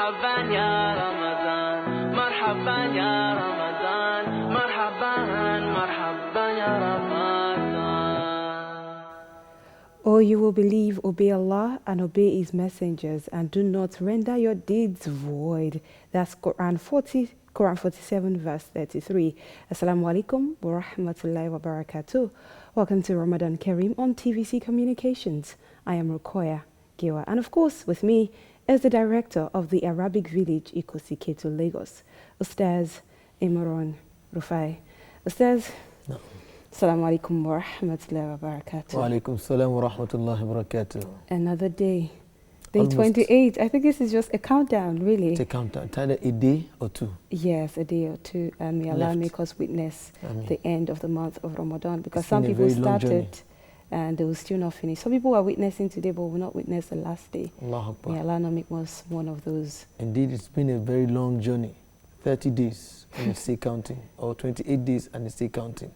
مرحبا يا رمضان مرحبا يا رمضان مرحبا مرحبا يا رمضان. O you will believe, obey Allah and obey His messengers, and do not render your deeds void. That's Quran 47 verse 33. Assalamu alaikum wa rahmatullahi wa barakatuh. Welcome to Ramadan Kareem on TVC Communications. I am Ruqayyah, Giwa, and of course with me is the director of the Arabic village Ikosiketo, Lagos, Ustaz Imran Rufai. Ustaz, No. Assalamu alaikum wa rahmatullahi wa barakatuh. Wa alaikum salam wa rahmatullahi wa barakatuh. Another day. Day Almost. 28. I think this is just a countdown, really. It's a countdown. It's either a day or two. Yes, a day or two. And may Allah Left. make us witness Ameen. the end of the month of Ramadan. Because It's some been a people very long journey. started and they will still not finish. Some people are witnessing today but will not witness the last day. Allahu Akbar. May Allah not make us one of those. Indeed, it's been a very long journey. 30 days and it's still counting, or 28 days and it's still counting.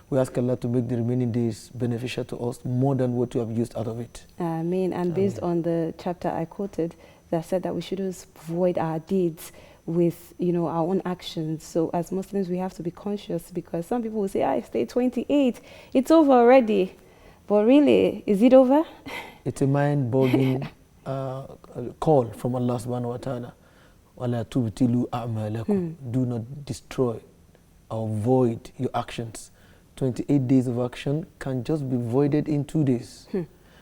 We ask Allah to make the remaining days beneficial to us more than what you have used out of it. Ameen. And based on the chapter I quoted that said that we should avoid our deeds with, our own actions. So as Muslims, we have to be conscious, because some people will say, it's day 28, it's over already. But really, is it over? It's a mind-boggling call from Allah subhanahu wa ta'ala. وَلَا تُبْتِلُوا أَعْمَالَكُمْ. Do not destroy or void your actions. 28 days of action can just be voided in 2 days.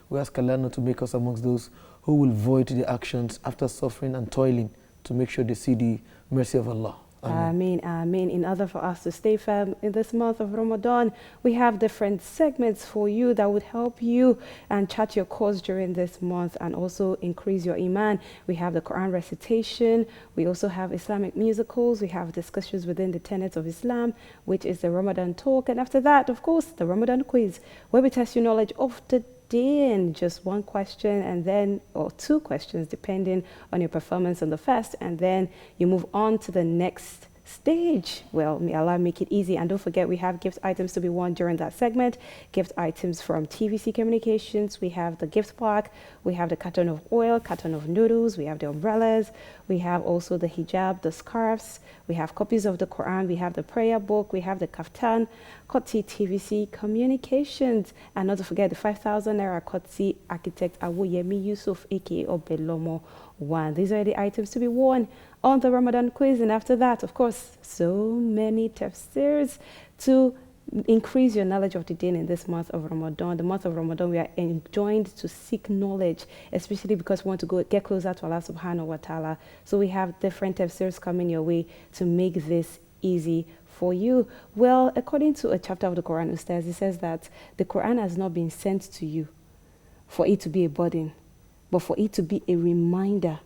We ask Allah not to make us amongst those who will void the actions after suffering and toiling to make sure they see the mercy of Allah. Ameen, ameen. In order for us to stay firm in this month of Ramadan, we have different segments for you that would help you and chart your course during this month and also increase your iman. We have the Quran recitation. We also have Islamic musicals. We have discussions within the tenets of Islam, which is the Ramadan talk. And after that, of course, the Ramadan quiz, where we test your knowledge of the day in just one question or two questions depending on your performance on the fast, and then you move on to the next stage. Well, may Allah make it easy. And don't forget, we have gift items to be won during that segment. Gift items from TVC Communications. We have the gift pack, we have the carton of oil, carton of noodles, we have the umbrellas, we have also the hijab, the scarves, we have copies of the Quran, we have the prayer book, we have the kaftan, Koti TVC Communications, and not to forget the 5,000 naira Koti architect Awoyemi Yusuf aka Obelomo 1. These are the items to be won on the Ramadan quiz. And after that, of course, so many tafsirs to increase your knowledge of the deen in this month of Ramadan. The month of Ramadan, we are enjoined to seek knowledge, especially because we want to get closer to Allah subhanahu wa ta'ala. So we have different tafsirs coming your way to make this easy for you. Well, according to a chapter of the Quran, Ustaz, it says that the Quran has not been sent to you for it to be a burden, but for it to be a reminder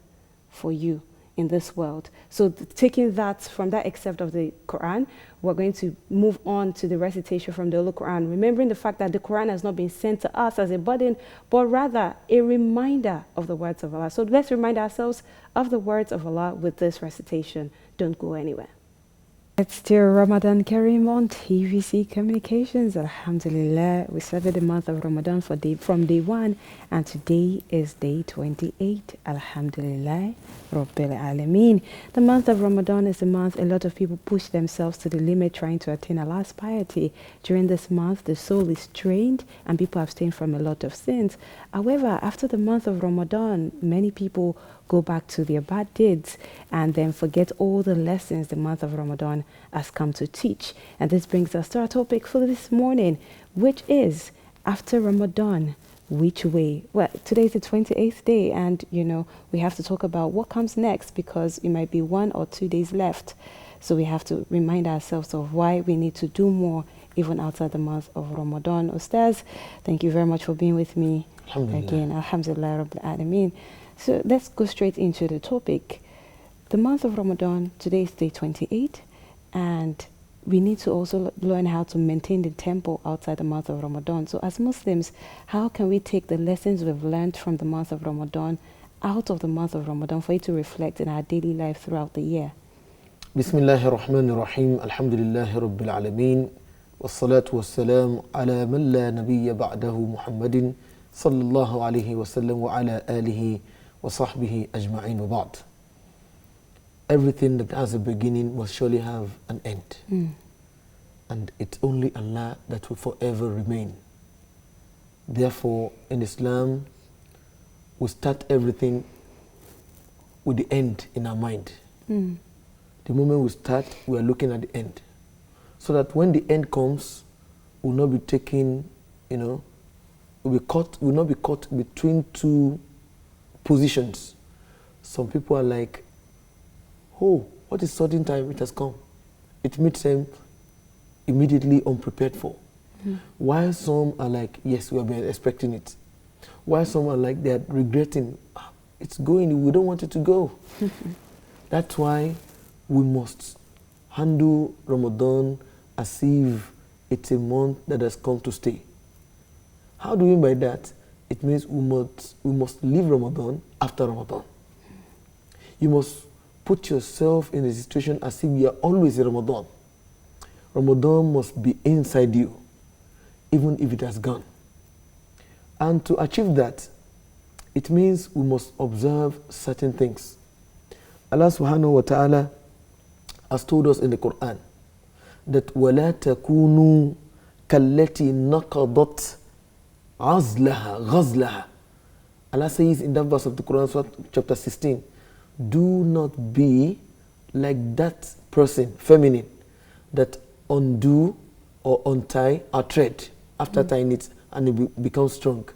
for you in this world. So taking that from that excerpt of the Quran, we're going to move on to the recitation from the Holy Quran, remembering the fact that the Quran has not been sent to us as a burden, but rather a reminder of the words of Allah. So let's remind ourselves of the words of Allah with this recitation. Don't go anywhere. It's still Ramadan Kareem on TVC Communications. Alhamdulillah, we started the month of Ramadan from day 1, and today is day 28. Alhamdulillah, Rabbil Alameen. The month of Ramadan is a month a lot of people push themselves to the limit trying to attain Allah's piety. During this month, the soul is trained and people abstain from a lot of sins. However, after the month of Ramadan, many people go back to their bad deeds and then forget all the lessons the month of Ramadan has come to teach. And this brings us to our topic for this morning, which is, after Ramadan, which way? Well, today is the 28th day, and we have to talk about what comes next, because it might be 1 or 2 days left. So we have to remind ourselves of why we need to do more even outside the month of Ramadan. Ustaz, thank you very much for being with me again. Alhamdulillah Rabbil Alameen. So let's go straight into the topic. The month of Ramadan, today is day 28, and we need to also learn how to maintain the tempo outside the month of Ramadan. So as Muslims, how can we take the lessons we've learned from the month of Ramadan out of the month of Ramadan for it to reflect in our daily life throughout the year? Bismillahir Rahmanir Rahim. Alhamdulillahi Rabbil Alameen. Wassalatu wassalam ala man la nabiyya ba'dahu Muhammadin sallallahu alayhi wa sallam wa ala alihi wa sahbihi ajma'in wa ba'd. everything that has a beginning must surely have an end. And it's only Allah that will forever remain. Therefore, in Islam, we start everything with the end in our mind. The moment we start, we are looking at the end. So that when the end comes, we'll not be taking, we'll not be caught between two positions. Some people are like, oh, what is certain time? It has come. It makes them immediately unprepared for. While some are like, yes, we have been expecting it. While some are like, they are regretting, it's going, we don't want it to go. That's why we must handle Ramadan as if it's a month that has come to stay. How do we mean by that? It means we must leave Ramadan after Ramadan. You must put yourself in a situation as if you are always in Ramadan. Ramadan must be inside you, even if it has gone. And to achieve that, it means we must observe certain things. Allah subhanahu wa ta'ala has told us in the Quran that وَلَا تَكُونُوا كَالَّتِي نَقَضَتْ غَزْلَهَا. Allah says in that verse of the Quran, chapter 16, do not be like that person, feminine, that undo or untie or thread after tying it and it becomes strong.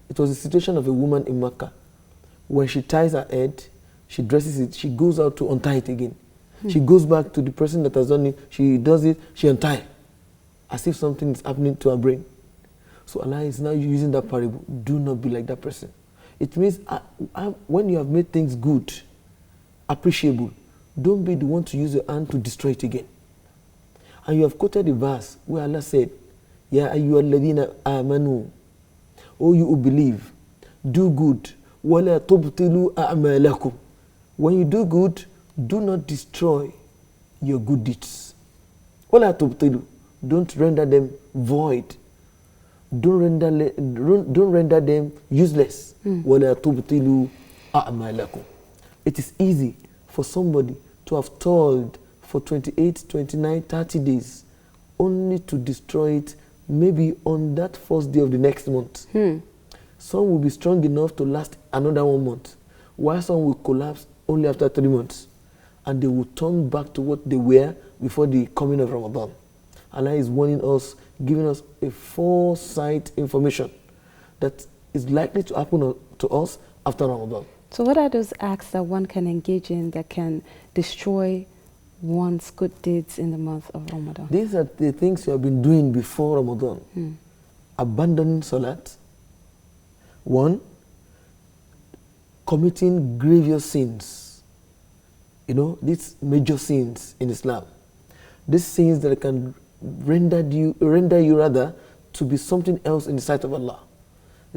It was the situation of a woman in Mecca. When she ties her head, she dresses it, she goes out to untie it again. She goes back to the person that has done it, she does it, she unties, as if something is happening to her brain. So Allah is now using that parable. Do not be like that person. It means when you have made things good, appreciable, don't be the one to use your hand to destroy it again. And you have quoted the verse where Allah said, Ya ayyuhalladhina amanu, O you who believe, do good, wala tubtilu a'malakum. When you do good, do not destroy your good deeds. Wala tubtilu, don't render them void. Don't render them useless. Wala tubtilu a'malakum. It is easy for somebody to have toiled for 28, 29, 30 days only to destroy it maybe on that first day of the next month. Some will be strong enough to last another 1 month, while some will collapse only after 3 months, and they will turn back to what they were before the coming of Ramadan. Allah is warning us, giving us a foresight information that is likely to happen to us after Ramadan. So what are those acts that one can engage in that can destroy one's good deeds in the month of Ramadan? These are the things you have been doing before Ramadan. Abandoning Salat. 1, committing grievous sins. These major sins in Islam. These sins that can render you rather to be something else in the sight of Allah.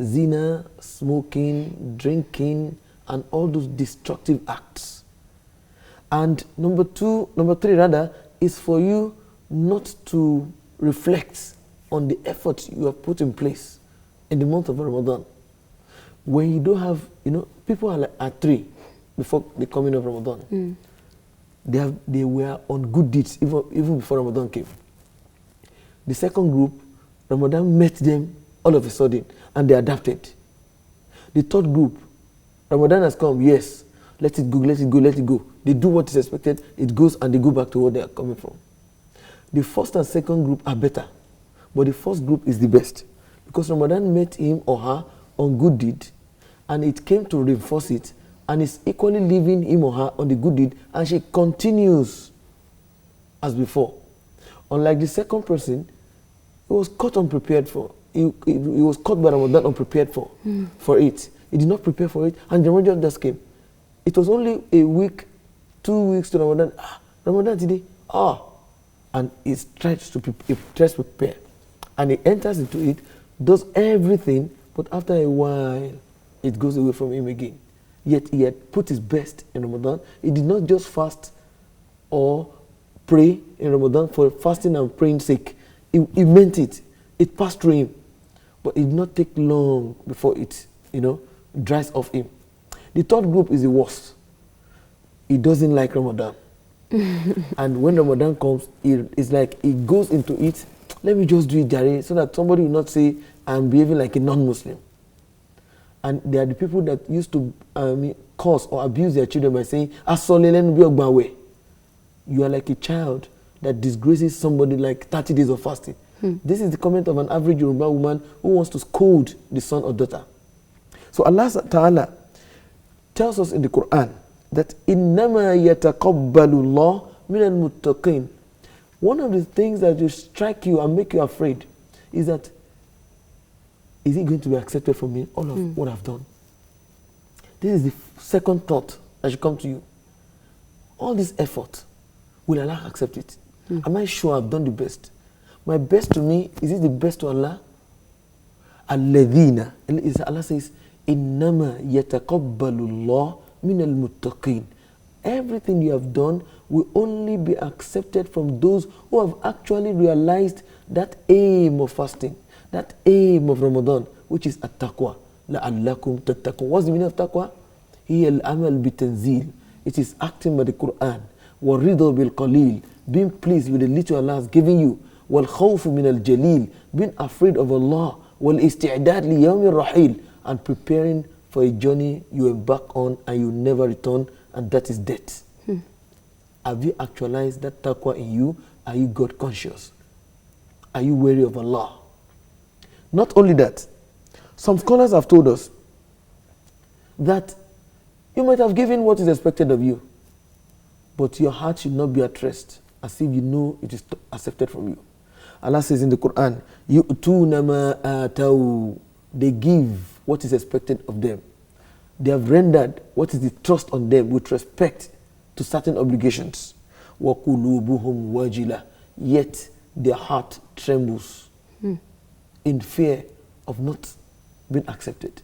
Zina, smoking, drinking, and all those destructive acts. And number 3 rather, is for you not to reflect on the efforts you have put in place in the month of Ramadan. When you don't have, people are at 3 before the coming of Ramadan. They were on good deeds even before Ramadan came. The second group, Ramadan met them all of a sudden and they adapted. The third group, Ramadan has come, yes, let it go, let it go, let it go. They do what is expected, it goes and they go back to where they are coming from. The first and second group are better, but the first group is the best because Ramadan met him or her on good deed and it came to reinforce it and is equally leaving him or her on the good deed and she continues as before. Unlike the second person, he was caught unprepared for. He was caught by Ramadan unprepared for it. He did not prepare for it and the Ramadan just came. It was only a week, 2 weeks to Ramadan. Ramadan today, and he tries to prepare. And he enters into it, does everything, but after a while, it goes away from him again. Yet he had put his best in Ramadan. He did not just fast or pray in Ramadan for fasting and praying sake. He meant it. It passed through him. But it did not take long before it, dries off him. The third group is the worst. he doesn't like Ramadan. And when Ramadan comes, it's like he goes into it, let me just do it, Jare, so that somebody will not say I'm behaving like a non-Muslim. And there are the people that used to curse or abuse their children by saying, you are like a child that disgraces somebody like 30 days of fasting. This is the comment of an average Yoruba woman who wants to scold the son or daughter. So Allah Ta'ala tells us in the Quran that إِنَّمَا يَتَقَبَّلُ اللَّهُ مِنَ الْمُتَّقِينَ. One of the things that will strike you and make you afraid is that, is it going to be accepted from me, all of what I've done? This is the second thought that should come to you. All this effort, will Allah accept it? Am I sure I've done the best? My best to me, is it the best to Allah? Alladhina, Allah says, Innama yataqabbalullah minal muttaqin. Everything you have done will only be accepted from those who have actually realized that aim of fasting, that aim of Ramadan, which is at-taqwa. لَعَلَّكُمْ تَتَّقُونَ. What's the meaning of taqwa? هي الأمل بتنزيل. It is acting by the Quran. وَالرِّضَى بِالْقَلِيلِ. Being pleased with the little Allah has given you. وَالْخَوْفُ مِنَ الْجَلِيلِ. Being afraid of Allah. وَالْإِسْتِعْدَادِ لِيَوْمِ الرَّحِيلِ. And preparing for a journey you embark on and you never return, and that is death. Have you actualized that taqwa in you? Are you God conscious? Are you wary of Allah? Not only that, some scholars have told us that you might have given what is expected of you, but your heart should not be at rest, as if you know it is accepted from you. Allah says in the Quran, يُؤْتُونَ مَا آتَوْا. They give what is expected of them. They have rendered what is the trust on them with respect to certain obligations. وَقُلُوبُهُمْ وَجِلَةٌ. Yet their heart trembles in fear of not being accepted.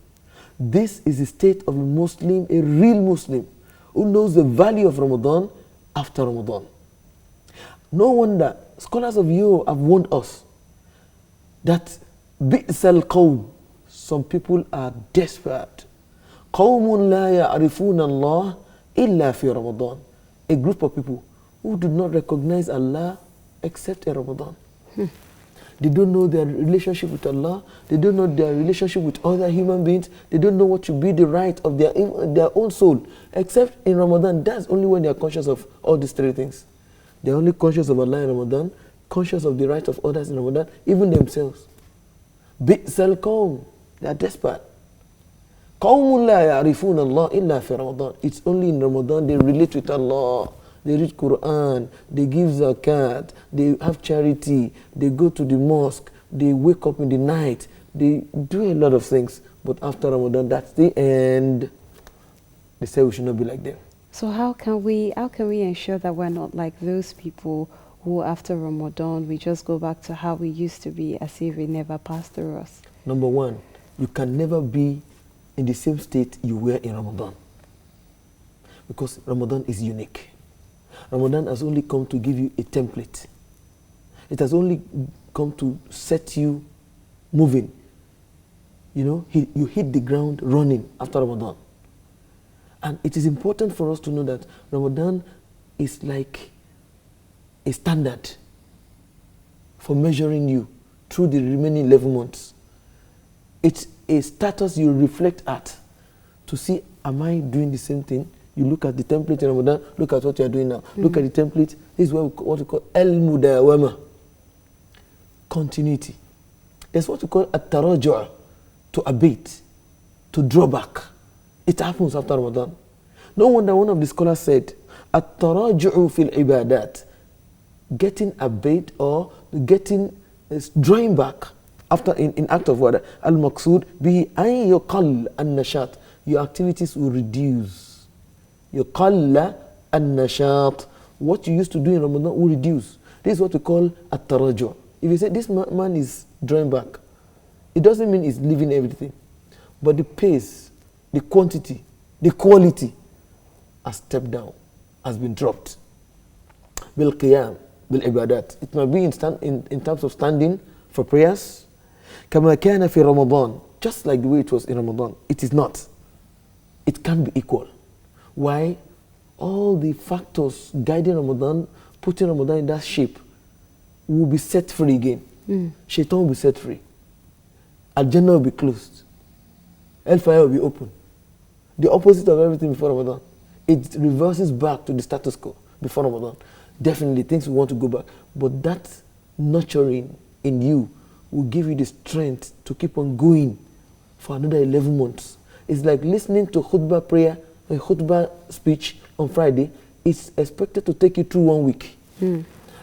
This is the state of a Muslim, a real Muslim, who knows the value of Ramadan after Ramadan. No wonder scholars of you have warned us that bi'sal qawm, some people are desperate. قَوْمٌ لَا يَعْرِفُونَ اللَّهِ إِلَّا فِي رَمَضَانِ. A group of people who do not recognize Allah except in Ramadan. They don't know their relationship with Allah. They don't know their relationship with other human beings. They don't know what should be the right of their own soul, except in Ramadan. That's only when they are conscious of all these three things. They are only conscious of Allah in Ramadan, conscious of the right of others in Ramadan, even themselves. Bi'sal qawm. They are desperate. قَوْمٌ لَا يَعْرِفُونَ اللَّهِ إِلَّا فِي رَمَضَانِ. It's only in Ramadan they relate with Allah. They read Quran, they give zakat, they have charity, they go to the mosque, they wake up in the night, they do a lot of things. But after Ramadan, that's the end. They say we should not be like them. So how can we ensure that we're not like those people who after Ramadan we just go back to how we used to be, as if it never passed through us? Number one, you can never be in the same state you were in Ramadan, because Ramadan is unique. Ramadan has only come to give you a template. It has only come to set you moving. You know, you hit the ground running after Ramadan. And it is important for us to know that Ramadan is like a standard for measuring you through the remaining 11 months. It's a status you reflect at to see, am I doing the same thing? You look at the template in Ramadan, look at what you are doing now. Look at the template. This is what we call al-mudawama. Continuity. There's what we call at-taraju'a, to abate, to draw back. It happens after Ramadan. No wonder one of the scholars said, at-taraju'u fil ibadat. Getting abate or getting, drawing back after in act of what? Al-maqsood bihi an yuqall an-nashat. Your activities will reduce. يقل النشاط. What you used to do in Ramadan will reduce. This is what we call at-taraju'. If you say this man is drawing back, it doesn't mean he's leaving everything, but the pace, the quantity, the quality has stepped down, has been dropped. Bil qiyam, bil ibadat. It might be in terms of standing for prayers. كما كان في رمضان. Just like the way it was in Ramadan. It is not. It can't be equal. Why? all the factors guiding Ramadan, putting Ramadan in that shape, will be set free again. Shaitan will be set free. Al-Jannah will be closed. Hellfire will be open. The opposite of everything before Ramadan. It reverses back to the status quo before Ramadan. Definitely things will want to go back. But that nurturing in you will give you the strength to keep on going for another 11 months. It's like listening to khutbah prayer, a khutbah speech on Friday. It's expected to take you through 1 week.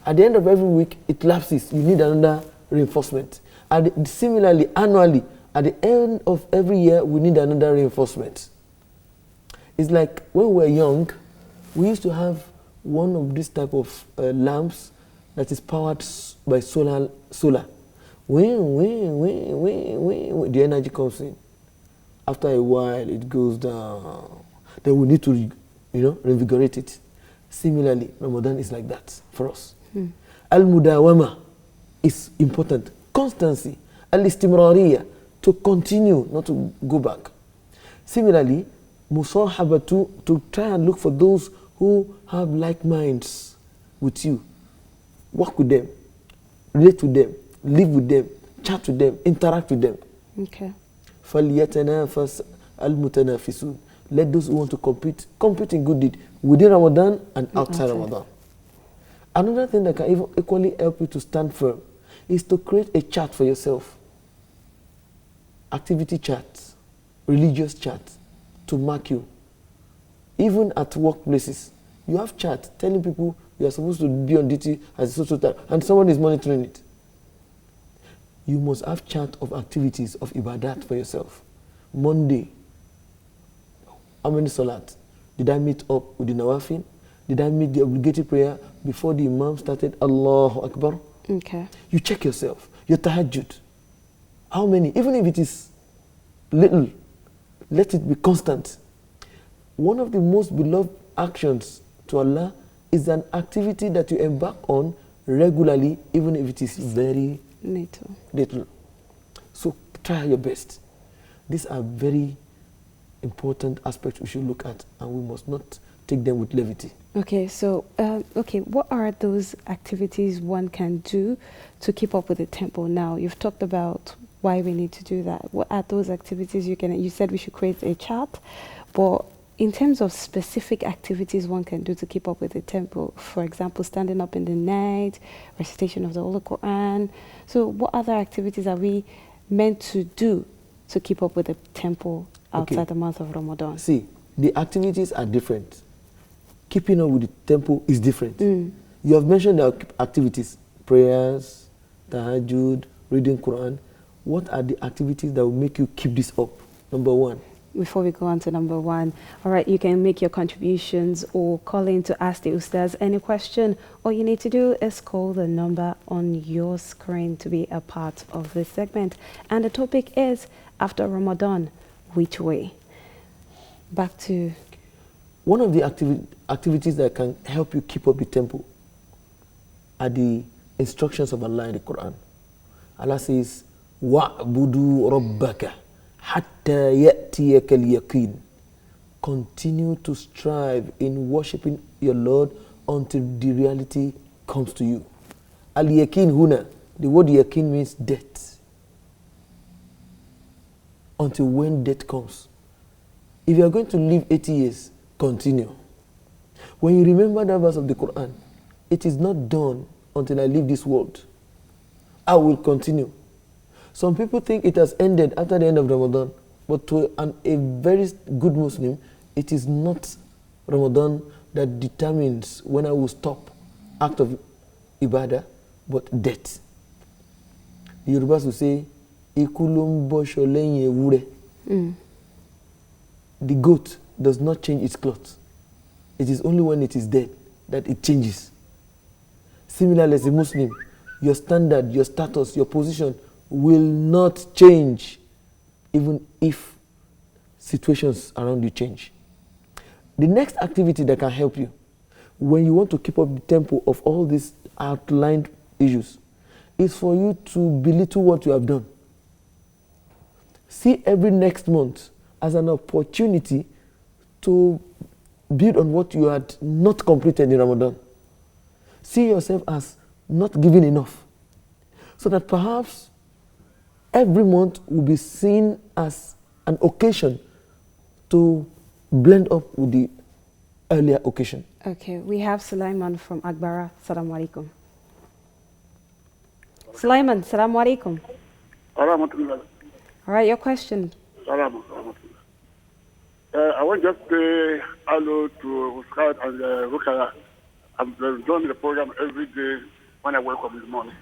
At the end of every week, it lapses. You need another reinforcement. Similarly, annually, at the end of every year, we need another reinforcement. It's like when we were young, we used to have one of this type of lamps that is powered by solar. The energy comes in. After a while, it goes down. Then we need to, reinvigorate it. Similarly, Ramadan is like that for us. Al-Mudawama is important. Constancy. Al-Istimrariya, to continue, not to go back. Similarly, Musahabatu, to try and look for those who have like minds with you. Work with them, relate with them, live with them, chat with them, interact with them. Okay. فَلْيَتَنَافَسْ الْمُتَنَافِسُونَ. Let those who want to compete in good deed within Ramadan and outside Ramadan. Another thing that can even equally help you to stand firm is to create a chart for yourself. Activity charts, religious charts to mark you. Even at workplaces, you have charts telling people you are supposed to be on duty at a social time, and someone is monitoring it. You must have chart of activities of ibadat for yourself. Monday, how many salat? Did I meet up with the nawafil? Did I meet the obligatory prayer before the imam started Allahu Akbar? Okay. You check yourself. Your tahajjud. How many? Even if it is little, let it be constant. One of the most beloved actions to Allah is an activity that you embark on regularly, even if it is very little. So try your best. These are very important aspects we should look at, and we must not take them with levity. Okay, so, what are those activities one can do to keep up with the tempo now? You've talked about why we need to do that. What are those activities you said we should create a chart, but in terms of specific activities one can do to keep up with the tempo, for example, standing up in the night, recitation of the Holy Quran. So what other activities are we meant to do to keep up with the tempo outside the month of Ramadan? See, the activities are different. Keeping up with the tempo is different. You have mentioned the activities, prayers, tahajjud, reading Quran. What are the activities that will make you keep this up? Number one. Before we go on to number one, all right, you can make your contributions or call in to ask the Ustaz any question. All you need to do is call the number on your screen to be a part of this segment. And the topic is, after Ramadan, which way? Back to... One of the activities that can help you keep up the tempo are the instructions of Allah in the Quran. Allah says, وَعْبُدُوا رَبَّكَ حَتَّى يَأْتِيَكَ الْيَقِينَ. Continue to strive in worshiping your Lord until the reality comes to you. Al-yaqin huna, the word yaqin means death. Until when death comes. If you are going to live 80 years, continue. When you remember that verse of the Quran, it is not done until I leave this world. I will continue. Some people think it has ended after the end of Ramadan, but to a very good Muslim, it is not Ramadan that determines when I will stop act of ibadah, but death. The Yorubas will say, "Ikulumbo sholenye wure." The goat does not change its cloth. It is only when it is dead that it changes. Similarly, as a Muslim, your standard, your status, your position will not change even if situations around you change. The next activity that can help you when you want to keep up the tempo of all these outlined issues is for you to belittle what you have done. See every next month as an opportunity to build on what you had not completed in Ramadan. See yourself as not giving enough, so that perhaps every month will be seen as an occasion to blend up with the earlier occasion. Okay, we have Sulaiman from Akbara. Assalamu alaikum. Sulaiman, assalamu alaikum. All right, your question. I want just to say hello to Scout and Ruqayyah. I'm doing the program every day when I wake up in the morning.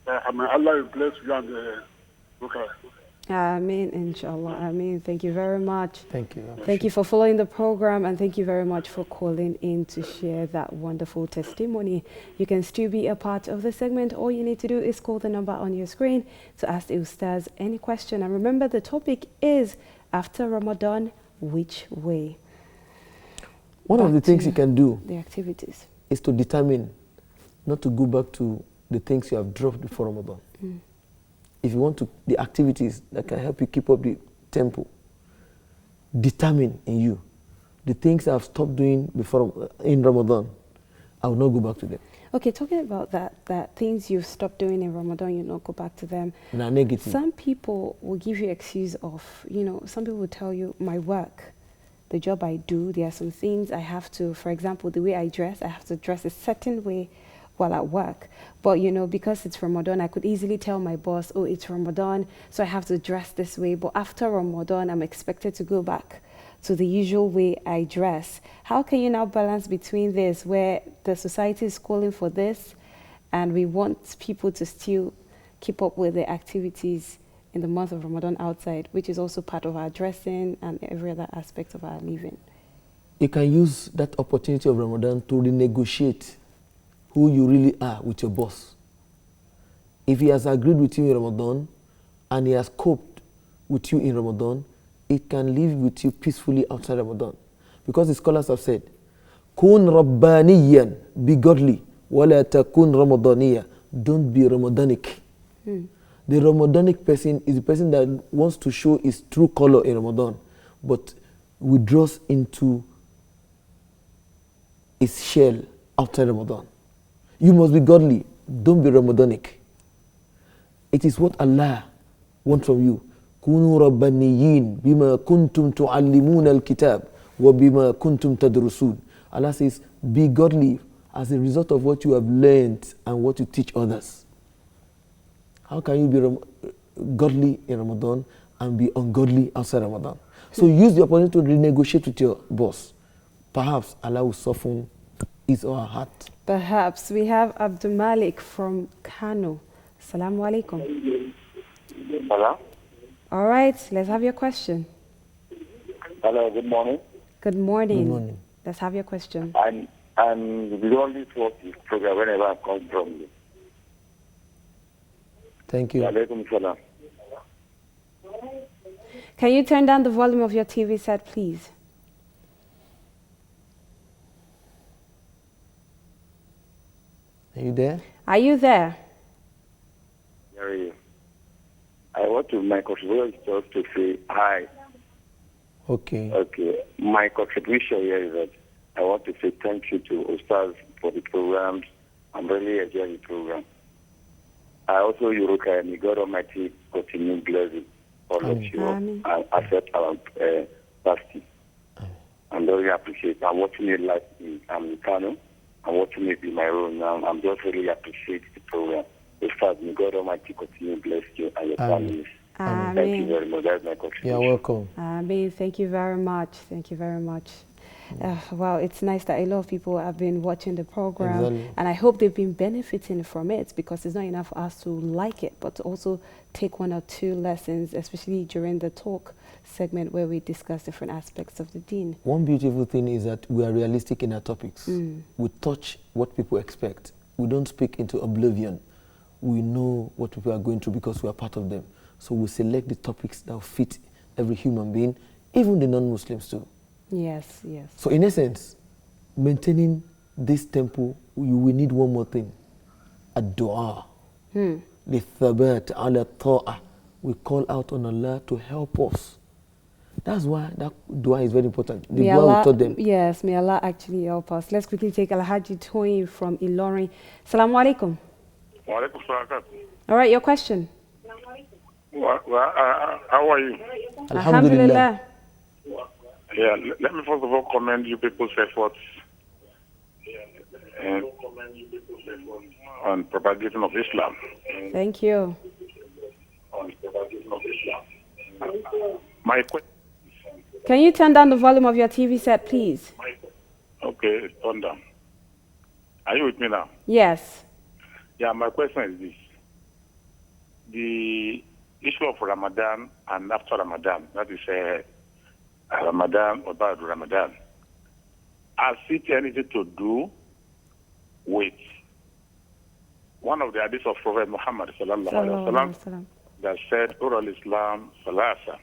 Allah will bless you and Ruqayyah. Ameen, inshallah. Ameen. Thank you very much. Thank you. Thank you for following the program, and thank you very much for calling in to share that wonderful testimony. You can still be a part of the segment. All you need to do is call the number on your screen to ask the Ustaz any question. And remember, the topic is, after Ramadan, which way? One of the things you can do The activities. is to determine not to go back to the things you have dropped before Ramadan. If you want to, the activities that can help you keep up the tempo, determine in you the things I've stopped doing before in Ramadan, I will not go back to them. Okay, talking about that things you've stopped doing in Ramadan, you not go back to them. Now, negative. Some people will give you excuse of, some people will tell you, my work, the job I do, there are some things I have to, for example, the way I dress, I have to dress a certain way while at work. But, because it's Ramadan, I could easily tell my boss, oh, it's Ramadan, so I have to dress this way. But after Ramadan, I'm expected to go back to the usual way I dress. How can you now balance between this, where the society is calling for this, and we want people to still keep up with the activities in the month of Ramadan outside, which is also part of our dressing and every other aspect of our living? You can use that opportunity of Ramadan to renegotiate who you really are with your boss. If he has agreed with you in Ramadan and he has coped with you in Ramadan, it can live with you peacefully outside Ramadan. Because the scholars have said, Kun Rabbaniyan, be godly, wala takun Ramadaniya, don't be Ramadanic. The Ramadanic person is the person that wants to show his true color in Ramadan, but withdraws into his shell outside Ramadan. You must be godly, don't be Ramadanic. It is what Allah wants from you. Kunu rabbaniyin bima kuntum tu'allimuna al-kitab wa bima kuntum tadrusun. Allah says, be godly as a result of what you have learned and what you teach others. How can you be godly in Ramadan and be ungodly outside Ramadan? So use the opportunity to renegotiate with your boss. Perhaps Allah will soften his or her heart. Perhaps. We have Abdul Malik from Kano. Assalamu alaikum. Hello? All right, let's have your question. Hello, good morning. Good morning. Good morning. Let's have your question. I'm only to watch this program whenever I come from you. Thank you. Alaikum salam. Can you turn down the volume of your TV set, please? Are you there? Are you there? Very. I want to, my contribution is just to say hi. Okay. Okay. My contribution here is that I want to say thank you to Ustaz for the programs. I'm really enjoying the program. I also, Ruqayyah, may God Almighty continue blessing all of you and accept our fasting. I'm very appreciative. I'm watching it live in Kano. I'm watching it in my room now. I'm just really appreciate the program. Ustaz, may God Almighty continue bless you and your families. Amen. Thank you very much. That's my contribution. You're welcome. Amen. Thank you very much. Thank you very much. Wow, it's nice that a lot of people have been watching the program, Exactly. and I hope they've been benefiting from it, because it's not enough for us to like it, but to also take one or two lessons, especially during the talk segment where we discuss different aspects of the deen. One beautiful thing is that we are realistic in our topics. We touch what people expect. We don't speak into oblivion. We know what people are going through because we are part of them. So we select the topics that will fit every human being, even the non-Muslims too. Yes, yes. So in essence, maintaining this tempo, you will need one more thing. Ad-du'a. لِلثَّبَاتِ عَلَى الطَّاعَةِ. We call out on Allah to help us That's why that dua is very important. The May dua Allah, we taught them. yes, may Allah actually help us. Let's quickly take Alhaji Toyin from Ilorin. Assalamu alaikum. All right, your question. How are you? Alhamdulillah. Yeah, let me first of all commend you people's efforts on propagation of Islam. Thank you. My question. Can you turn down the volume of your TV set, please? Okay, it's turned down. Are you with me now? Yes. Yeah, my question is this. The issue of Ramadan and after Ramadan, that is Ramadan or Ba'd Ramadan, has it anything to do with one of the hadiths of Prophet Muhammad sallallahu alaihi wasallam that said, Ural Islam Salasa,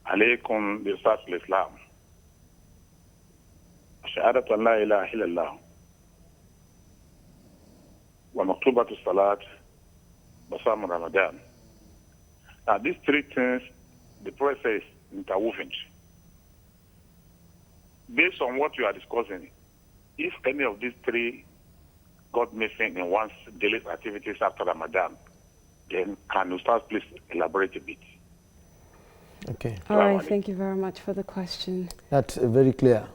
alaykum bi Islam, Shahadatu an la ilaha illallah, wa maktubatu salat, Basam Ramadan. Now, these three things, the Prophet says, interwoven. Based on what you are discussing, if any of these three got missing in one's daily activities after Ramadan, then can you start please elaborate a bit? Okay. All right, thank you very much for the question. That's very clear.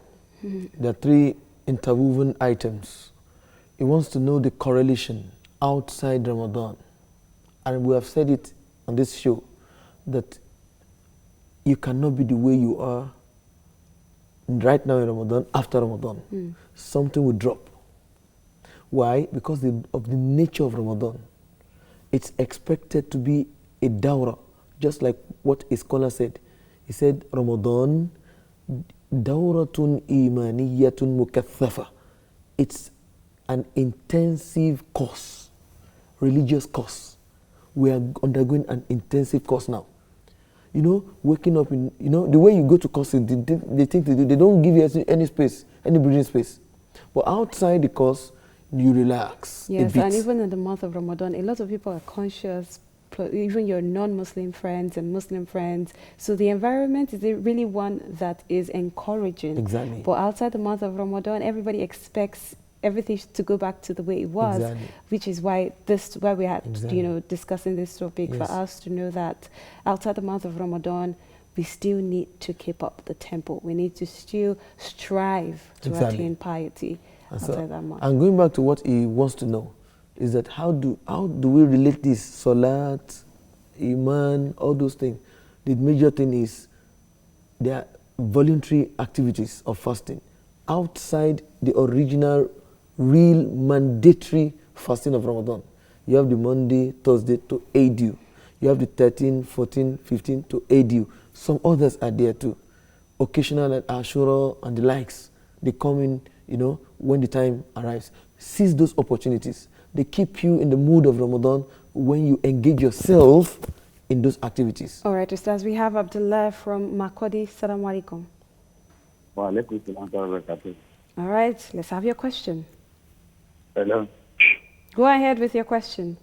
There are three interwoven items. He wants to know the correlation outside Ramadan. And we have said it on this show that you cannot be the way you are right now in Ramadan, after Ramadan. Something will drop. Why? Because of the nature of Ramadan. It's expected to be a dawra, just like what a scholar said. He said, Ramadan, dawratun imaniyatun mukathafa. It's an intensive course, religious course. We are undergoing an intensive course now. You know, waking up in, you know, the way you go to courses, they think they don't give you any space, any breathing space. But outside the course, you relax. Yes, and even in the month of Ramadan, a lot of people are conscious, even your non-Muslim friends and Muslim friends. So the environment is really one that is encouraging. Exactly. But outside the month of Ramadan, everybody expects everything to go back to the way it was, which is why we are discussing this topic, for us to know that outside the month of Ramadan, we still need to keep up the tempo. We need to still strive to attain piety outside that month. And going back to what he wants to know is that how do we relate this salat, iman, all those things? The major thing is there are voluntary activities of fasting outside the original real mandatory fasting of Ramadan. You have the Monday, Thursday to aid you. You have the 13, 14, 15 to aid you. Some others are there too. Occasional at Ashura and the likes. They come in, you know, when the time arrives. Seize those opportunities. They keep you in the mood of Ramadan when you engage yourself in those activities. All right, Ustaz, we have Abdullah from Makodi. Assalamu alaikum. Wa alaikum salam wa barakatuh. All right, let's have your question. Hello. Go ahead with your question.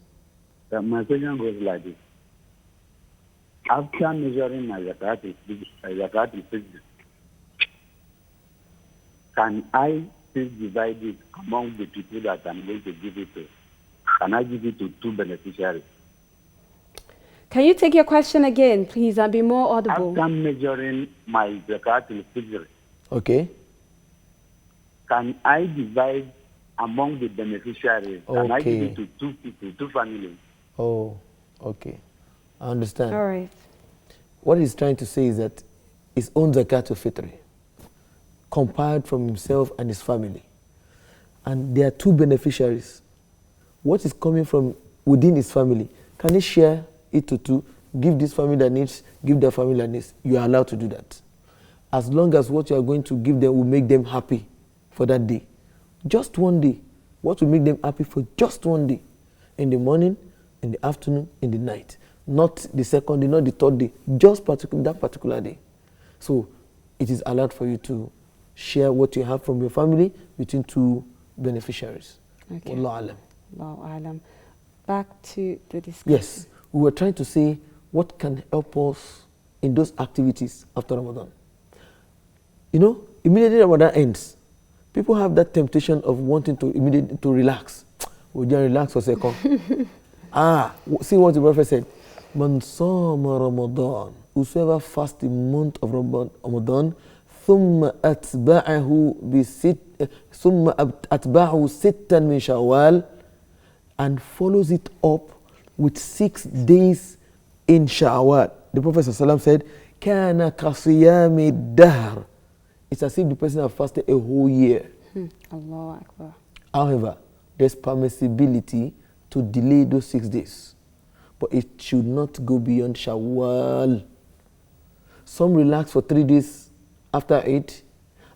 My question goes like this. After measuring my zakat, can I still divide it among the people that I'm going to give it to? Can I give it to two beneficiaries? Can you take your question again, please, and be more audible? After measuring my zakat al-fitr, okay, can I divide among the beneficiaries? Okay. Can I give it to two people, two families? Oh, okay. I understand. All right. What he's trying to say is that his own zakat al-fitr, compiled from himself and his family. And there are two beneficiaries. What is coming from within his family, can he share it to two? Give this family that needs, give that family that needs. You are allowed to do that. As long as what you are going to give them will make them happy for that day. Just one day. What will make them happy for just one day? In the morning, in the afternoon, in the night. Not the second day, not the third day. Just that particular day. So it is allowed for you to share what you have from your family between two beneficiaries. Okay. Wallahu alam. Allahu alam. Back to the discussion. Yes, we were trying to say what can help us in those activities after Ramadan. You know, immediately Ramadan ends, people have that temptation of wanting to immediately to relax. Would you relax for a second? See what the Prophet said. Man sama Ramadan, whosoever fasts the month of Ramadan, ثم أتبعه ستا من شوال, and follows it up with 6 days in Shawwal. The Prophet ﷺ said, كَانَ كَصِيَامِ الدَّهْرِ. It's as if the person has fasted a whole year. Allahu Akbar. However, there's permissibility to delay those 6 days, but it should not go beyond Shawwal. Some relax for 3 days after 8,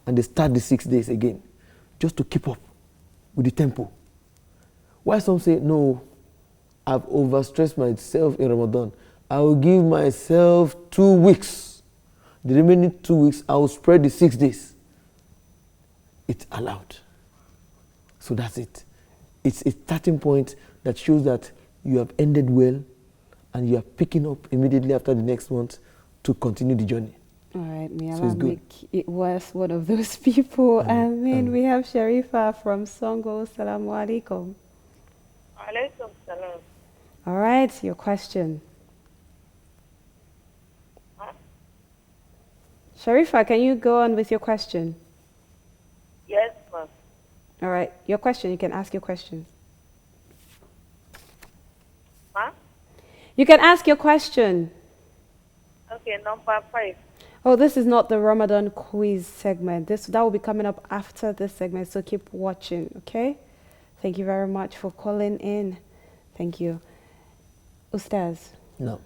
and they start the 6 days again, just to keep up with the tempo. Why some say, no, I've overstressed myself in Ramadan, I will give myself 2 weeks. The remaining 2 weeks, I will spread the 6 days. It's allowed. So that's it. It's a starting point that shows that you have ended well and you are picking up immediately after the next month to continue the journey. All right, may So Allah it's good. make it worth one of those people. Amen. We have Sharifa from Songo. Assalamu alaikum. Alaikum salam. All right, your question. Sharifa, can you go on with your question? Yes, ma'am. All right, your question. You can ask your question. Huh? You can ask your question. Okay, number 5. Oh, this is not the Ramadan quiz segment. That will be coming up after this segment, so keep watching, okay? Thank you very much for calling in. Thank you. Ustaz, No.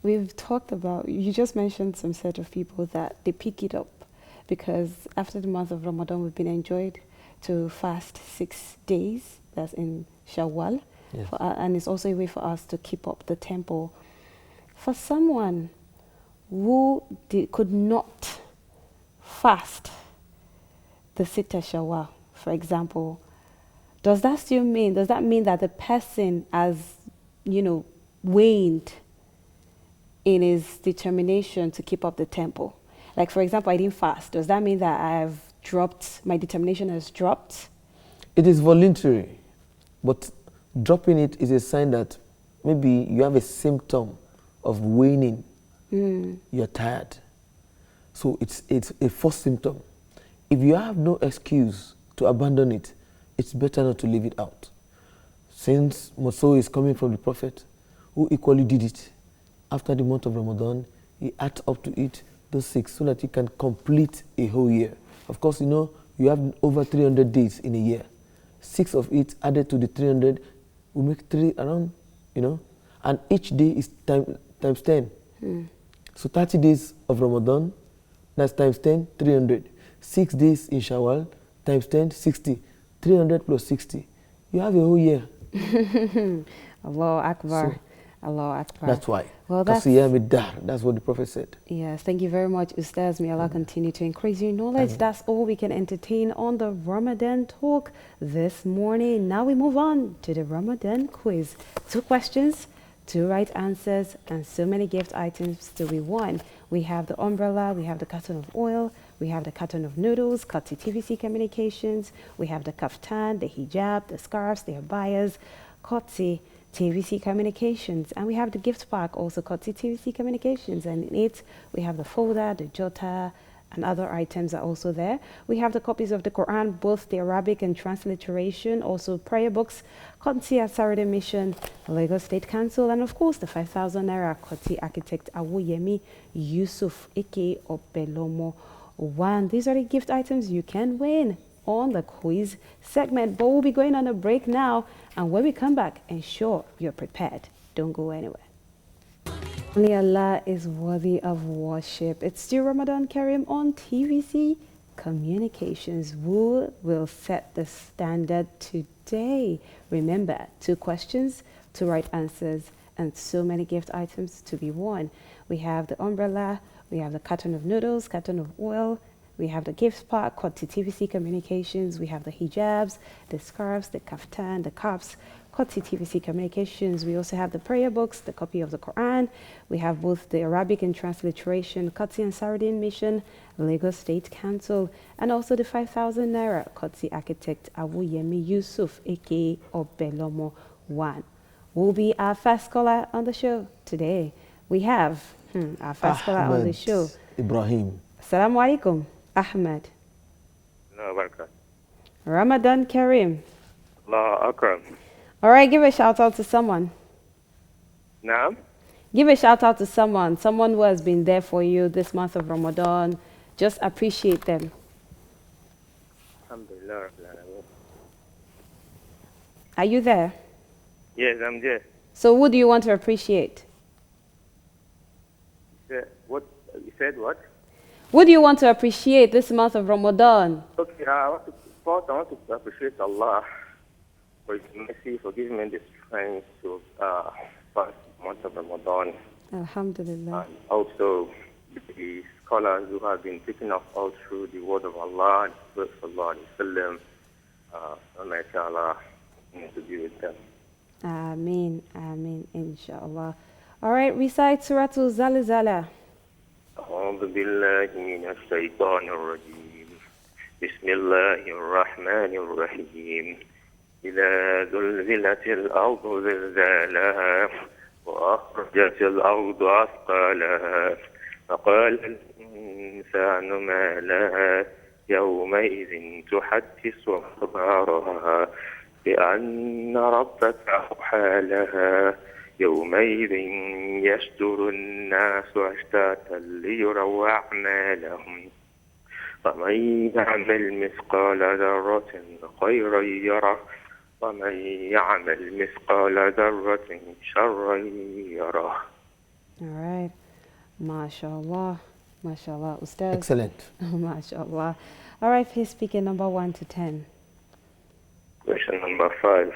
we've talked about, you just mentioned some set of people that they pick it up because after the month of Ramadan, we've been enjoyed to fast 6 days. That's in Shawwal. Yes. And it's also a way for us to keep up the tempo. For someone who could not fast the Sitta Shawwal, for example, does that mean that the person has, waned in his determination to keep up the tempo? Like, for example, I didn't fast. Does that mean that my determination has dropped? It is voluntary, but dropping it is a sign that maybe you have a symptom of waning. You're tired. So it's a first symptom. If you have no excuse to abandon it, it's better not to leave it out. Since Moso is coming from the Prophet, who equally did it after the month of Ramadan, he adds up to it those 6 so that you can complete a whole year. Of course, you have over 300 days in a year. 6 of it added to the 300 will make 3 around, and each day is times 10. So 30 days of Ramadan, that's times 10, 300. 6 days in Shawwal, times 10, 60. 300 plus 60. You have a whole year. Allahu Akbar. Allahu Akbar. That's why. Well, that's what the Prophet said. Yes, thank you very much, Ustaz. May Allah continue to increase your knowledge. That's all we can entertain on the Ramadan talk this morning. Now we move on to the Ramadan quiz. 2 questions, 2 right answers, and so many gift items to be won. We have the umbrella, we have the carton of oil, we have the carton of noodles, courtesy TVC Communications, we have the kaftan, the hijab, the scarves, the abayas, courtesy TVC Communications, and we have the gift pack, also courtesy TVC Communications, and in it we have the folder, the jota, and other items are also there. We have the copies of the Quran, both the Arabic and transliteration, also prayer books, courtesy at Saturday Mission, Lagos State Council, and of course the 5,000 naira courtesy architect Awoyemi Yusuf Ike Opelomo One. These are the gift items you can win on the quiz segment, but we'll be going on a break now, and when we come back, ensure you're prepared. Don't go anywhere. Only Allah is worthy of worship. It's still Ramadan Kareem on TVC Communications. Who will set the standard today? Remember, 2 questions, 2 right answers, and so many gift items to be won. We have the umbrella, we have the carton of noodles, carton of oil, we have the gift pack, courtesy TVC Communications, we have the hijabs, the scarves, the kaftan, the cups, Kotsi TVC Communications. We also have the prayer books, the copy of the Quran. We have both the Arabic and transliteration, Kotsi and Saradin Mission, Lagos State Council, and also the 5,000 Naira Kotsi architect Awuyemi Yusuf, aka Obelomo 1. Will be our first caller on the show today. We have our first caller on the show. Ibrahim. Assalamu alaikum, Ahmed. No, barakah. Ramadan Kareem. Allah Akram. All right, give a shout out to someone. Naam? Give a shout out to someone who has been there for you this month of Ramadan. Just appreciate them. Alhamdulillah. Rabbil Alameen. Are you there? Yes, I'm there. So who do you want to appreciate? What? You said what? Who do you want to appreciate this month of Ramadan? Okay, I want to appreciate Allah for His mercy, for giving me the strength to pass the month of Ramadan. Alhamdulillah. And also the scholars who have been taking us all through the word of Allah and the Prophet Sallallahu Alaihi Wasallam. May Allah to be with them. Ameen, ameen, inshallah. All right, recite Suratul Zalzala. أعوذ بالله من الشيطان الرجيم بسم الله الرحمن الرحيم إذا زلزلت الأرض زلزالها وأخرجت الأرض أثقالها فقال الإنسان ما لها يومئذ تحدث أخبارها بأن ربك أوحى لها يومئذ يصدر الناس أشتاتا ليروا أعمالهم فمن يعمل مثقال ذرة خيرا يره ومن يعمل مثقال ذرة شرا يره. All right. MashaAllah. MashaAllah. Ustaz. Excellent. MashaAllah. All right, please speak in number 1 to 10. Question number 5.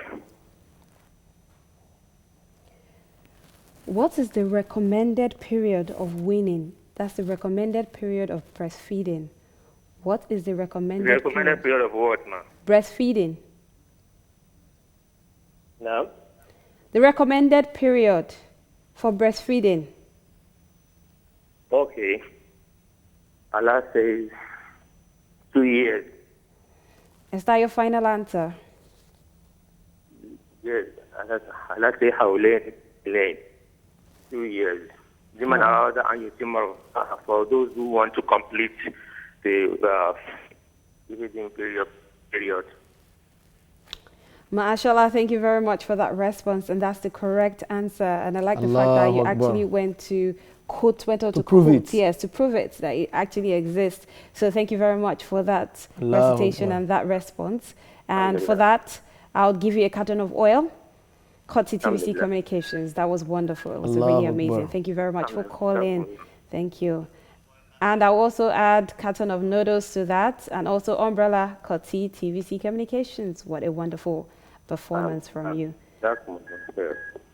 What is the recommended period of weaning? That's the recommended period of breastfeeding. What is the recommended period of what, ma'am? Breastfeeding. No. The recommended period for breastfeeding. Okay. Allah says 2 years. Is that your final answer? Yes. Allah says hawlain lane. 2 years. For those who want to complete the breastfeeding period. MashaAllah, thank you very much for that response, and that's the correct answer. And I like the fact that you actually went on to prove it. Yes, to prove it that it actually exists. So thank you very much for that recitation and that response. And for that, I'll give you a carton of oil. Kotsi TVC Communications. That was wonderful. It was really amazing. Thank you very much for calling. Thank you. And I'll also add carton of noodles to that, and also umbrella Kotsi TVC Communications. What a wonderful performance from you.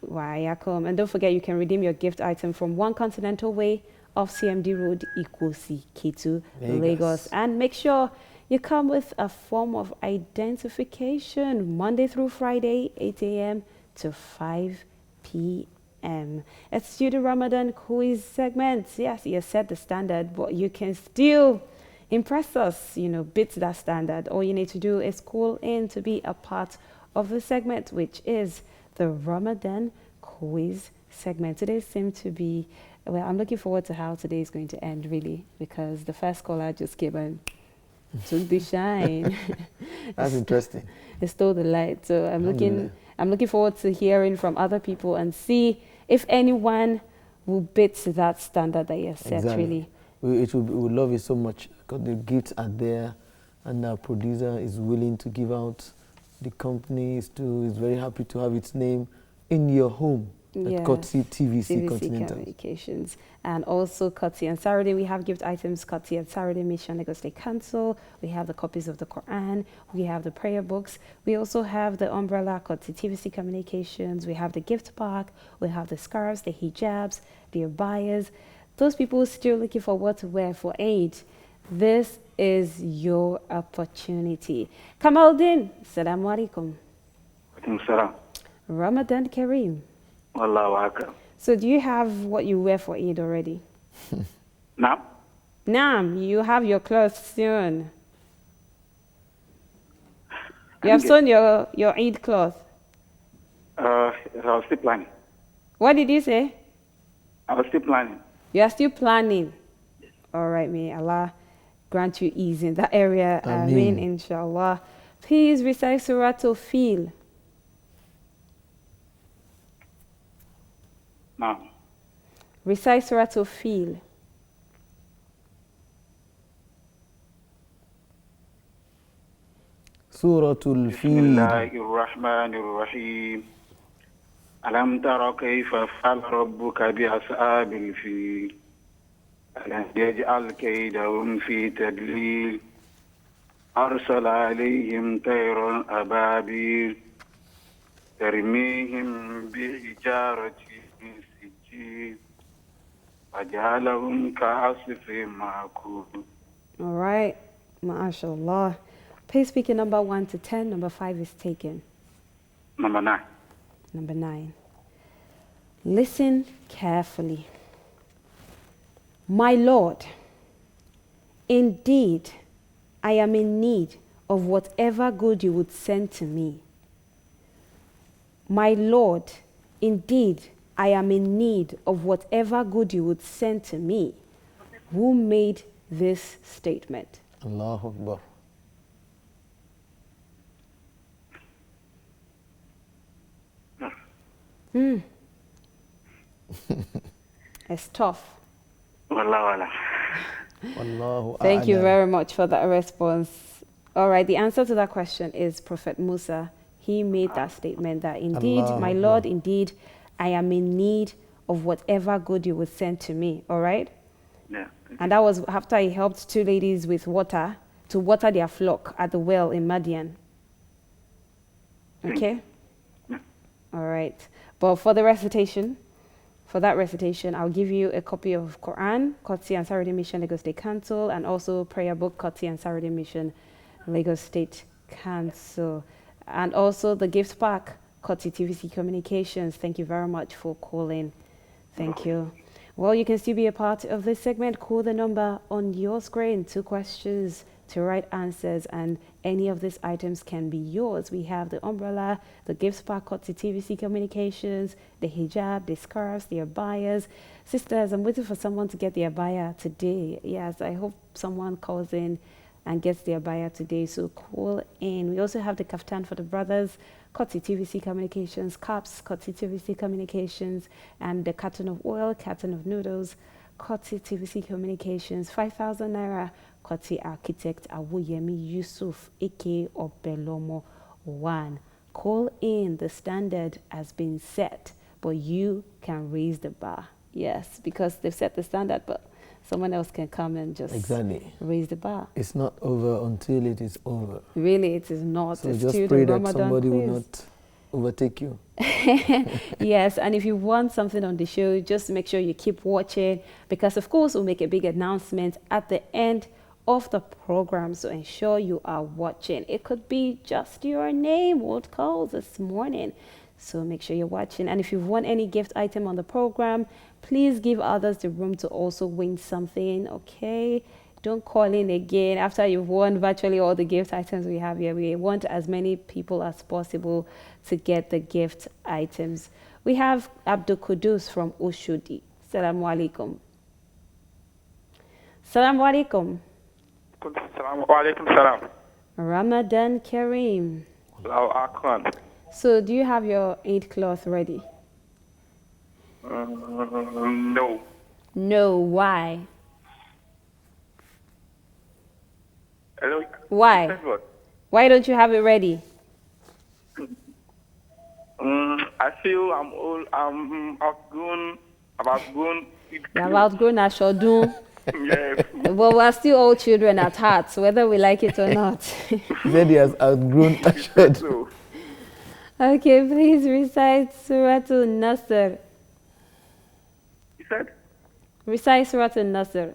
Wayakum. And don't forget, you can redeem your gift item from One Continental Way off CMD Road, Ikosi, K2, Lagos. And make sure you come with a form of identification Monday through Friday, 8 a.m. to 5 p.m. It's the Ramadan quiz segment. Yes, you set the standard, but you can still impress us, beat that standard. All you need to do is call in to be a part of the segment, which is the Ramadan quiz segment. Today seemed to be, well, I'm looking forward to how today is going to end, really, because the first caller just came and took the shine. That's interesting. It stole the light. So I'm looking forward to hearing from other people and see if anyone will beat that standard that you have set, really. We love it so much because the gifts are there, and our producer is willing to give out. The company is very happy to have its name in your home at Kotsi TVC Communications. And also Kotsi and Saturday, we have gift items, Kotsi and Saturday Mission Lagos State Council. We have the copies of the Quran. We have the prayer books. We also have the umbrella, Kotsi TVC Communications. We have the gift pack. We have the scarves, the hijabs, the abayas. Those people still looking for what to wear for Eid. This is your opportunity. Kamaldin, Assalamu alaikum. Salam. Ramadan Kareem. Wallahu akbar. So do you have what you wear for Eid already? Now? Naam, you have your clothes soon. You have sewn your Eid cloth. I was still planning. What did you say? I was still planning. You are still planning. All right, may Allah grant you ease in that area. Ameen, inshallah. Please recite Surah Fil. Now. Recite Surah Fil. Suratul بسم Fil. الله الرحمن الرحيم ألم تر كيف فعل ربك بأصحاب الفيل ألم يجعل كيدهم في تدليل أرسل عليهم طيرا أبابيل ترميهم بحجارة من سجيل وجعلهم كعصف مأكول. All right, mashallah. Please speak in number 1 to 10. Number 5 is taken. Number 9. Number 9. Listen carefully. My Lord, indeed, I am in need of whatever good you would send to me. My Lord, indeed, I am in need of whatever good you would send to me. Who made this statement? Allahu Akbar. It's tough. Wallahu Allahu Thank you a'lam. very much for that response. All right, the answer to that question is Prophet Musa. He made that statement that indeed, Allah my Akbar. Lord, indeed, I am in need of whatever good you would send to me. All right? Yeah. And that was after he helped two ladies with water to water their flock at the well in Madian. Okay? All right. But for the recitation, I'll give you a copy of Quran, Kotsi and Saturday Mission, Lagos State Council, and also prayer book, Kotsi and Saturday Mission, Lagos State Council. And also the gift pack, Kotsi TVC Communications. Thank you very much for calling. Thank you. Well, you can still be a part of this segment. Call the number on your screen. 2 questions, 2 right answers, and any of these items can be yours. We have the umbrella, the gift pack, Kotsi TVC Communications, the hijab, the scarves, the abayas. Sisters, I'm waiting for someone to get the abaya today. Yes, I hope someone calls in and gets the abaya today. So call in. We also have the kaftan for the brothers, Kotsi TVC Communications, caps, Kotsi TVC Communications, and the carton of oil, carton of noodles, Kotsi TVC Communications, 5,000 naira, Kotsi Architect Awuyemi Yusuf, aka Obelomo 1. Call in. The standard has been set, but you can raise the bar. Yes, because they've set the standard, but someone else can come and just raise the bar. It's not over until it is over. Really, it is not. So it's just still pray the that Ramadan somebody quiz. will not overtake you. Yes, and if you want something on the show, just make sure you keep watching, because of course we'll make a big announcement at the end of the program, so ensure you are watching. It could be just your name would call this morning, so make sure you're watching. And if you want any gift item on the program, please give others the room to also win something. Okay, don't call in again after you've won virtually all the gift items we have here. We want as many people as possible to get the gift items. We have Abdul Kudus from Ushudi. Assalamu alaikum. Assalamu alaikum. Wa alaikum salam. Ramadan Kareem. Allahu Akbar. So do you have your Eid cloth ready? No. No, why? Hello? Why? Said what? Why don't you have it ready? I feel I'm old. I'm outgrown. I've outgrown. You have outgrown Ashodun. Yes. But we're still all children at heart, whether we like it or not. He said he has outgrown Ashad. So, Okay, please recite Surah Al-Nasr. he said, Recite Surah Al-Nasr.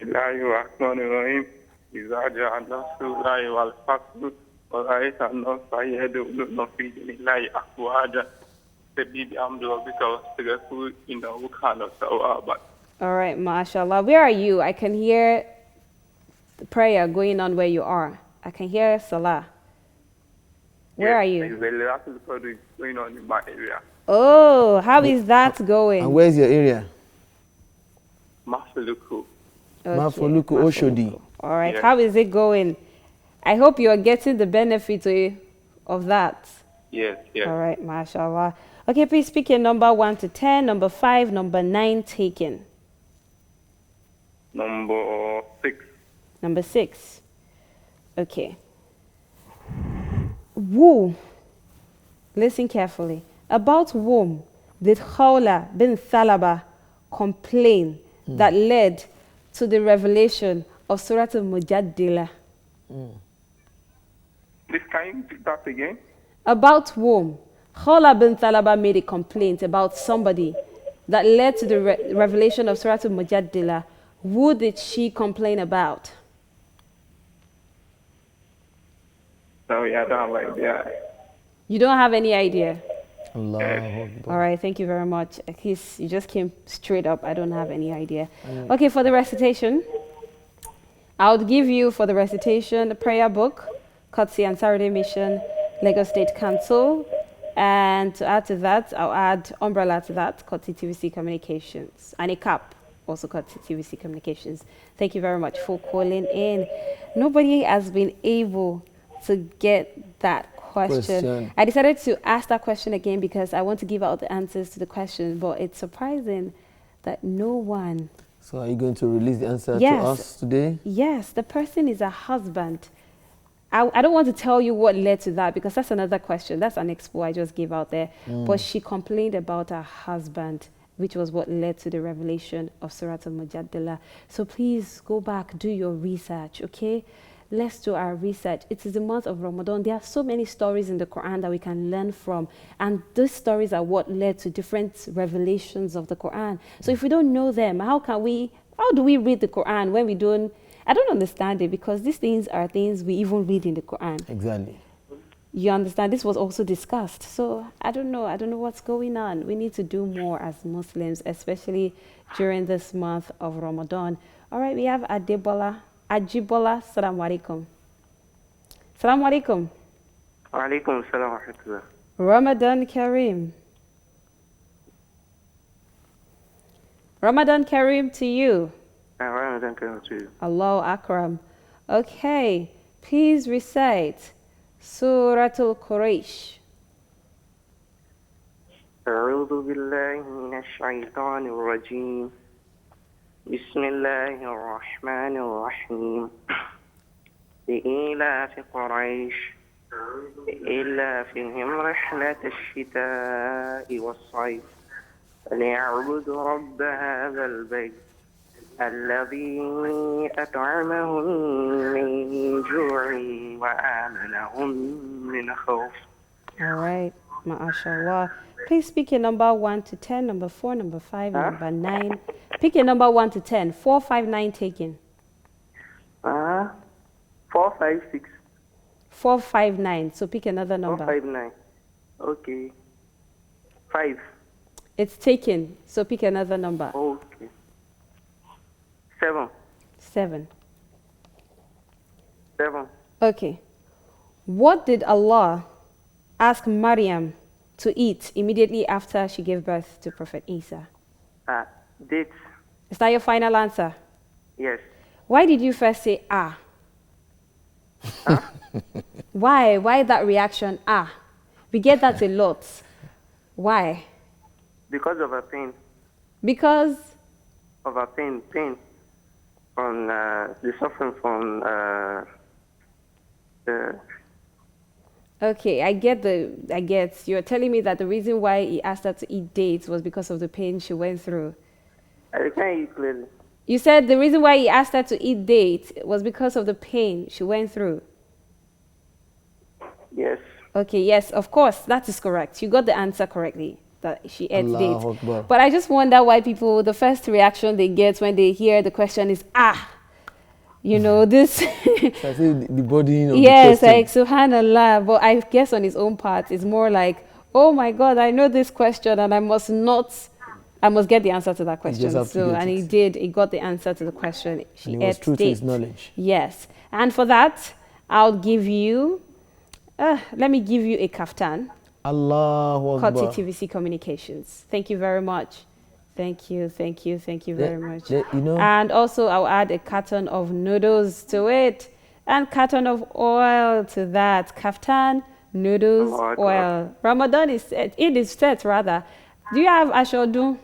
Ilahi Rahman Rahim. إذا جاء نصر الله والفتح ورأيت الناس يدخلون في دين الله أفواجا فسبح بحمد ربك واستغفره إنه كان توابا. All right, mashallah. Where are you? I can hear the prayer going on where you are. I can hear salah. Where are you? There's a lot of projects going on in my area. Oh, how is that going? And where's your area? Masaluku. Mafoluku Oshodi. All right, Yes. how is it going? I hope you are getting the benefit of that. Yes, yes. All right, mashallah. Okay, please speak your number 1 to 10, number 5, number 9 taken. Number 6. Number 6. Okay. Who, listen carefully, about whom did Khawla bin Thalaba complain that led to the revelation of Surah Al-Mujaddila? Please, can you pick that again? About whom Khawla bin Thalaba made a complaint about somebody that led to the revelation of Surah Al-Mujaddila. Who did she complain about? Sorry, I don't have idea. You don't have any idea? Allahu Akbar. All right, thank you very much. At least you just came straight up. I don't have any idea. Okay, for the recitation, I would give you for the recitation a prayer book, Kotsi and Saturday Mission, Lagos State Council, and to add to that, I'll add umbrella to that, Kotsi TVC Communications, and a cap, also Kotsi TVC Communications. Thank you very much for calling in. Nobody has been able to get that question. I decided to ask that question again because I want to give out the answers to the question, but it's surprising that no one. So are you going to release the answer Yes. to us today? Yes, the person is a husband. I don't want to tell you what led to that because that's another question. That's an expo I just gave out there. But she complained about her husband, which was what led to the revelation of Surah Al-Mujaddala. So please go back, do your research, okay? Let's do our research. It is the month of Ramadan. There are so many stories in the Quran that we can learn from. And these stories are what led to different revelations of the Quran. So if we don't know them, how do we read the Quran when we don't? I don't understand it because these things are things we even read in the Quran. Exactly. You understand? This was also discussed. So I don't know what's going on. We need to do more as Muslims, especially during this month of Ramadan. All right, we have Ajibola, Assalamu alaikum. Assalamu alaikum. Alaikum salam wa rahmatullah. Ramadan Kareem. Ramadan Kareem to you. Ramadan Kareem to you. Allahu Akram. Okay, please recite Suratul Quraysh. أعوذ بالله من الشيطان الرجيم. بسم الله الرحمن الرحيم. لإيلاف قريش إيلافهم رحلة الشتاء والصيف فليعبدوا رب هذا البيت الذي أطعمهم من جوع وآمنهم من خوف. All right, ma'ashallah. Please pick your number 1 to 10, number 4, number 5, number 9. Pick your number 1 to 10. 4, 5, 9 taken. 4, 5, 6. 4, 5, 9. So pick another 4, number. 5, 9. Okay. 5. It's taken. So pick another number. Okay. 7. 7. 7. Okay. What did Allah ask Maryam to eat immediately after she gave birth to Prophet Isa? Dates. Is that your final answer? Yes. Why did you first say ah? Why? Why that reaction ah? We get that a lot. Why? Because of a pain. Because Of a pain. From the suffering from the. okay, I get. You're telling me that the reason why he asked her to eat dates was because of the pain she went through. I can't hear you clearly. You said the reason why he asked her to eat dates was because of the pain she went through. Yes. Okay, yes, of course, that is correct. You got the answer correctly, that she ate dates. Allahu Akbar. But I just wonder why people, the first reaction they get when they hear the question is, ah. you know, this. So I say the body of Yes, the like question. subhanallah. But I guess on his own part, it's more like, oh my God, I know this question and I must get the answer to that You just question. have to So, get and it. he did. He got the answer to the question. She And he was ate true to his date. knowledge. Yes, and for that, I'll give you. Let me give you a kaftan. Allahu Called Akbar. TVC Communications. Thank you very much. Thank you very much. You know, And also, I'll add a carton of noodles to it, and carton of oil to that. Kaftan, noodles, Allahu Akbar. oil. Ramadan is set. It is set rather. Do you have ashodu?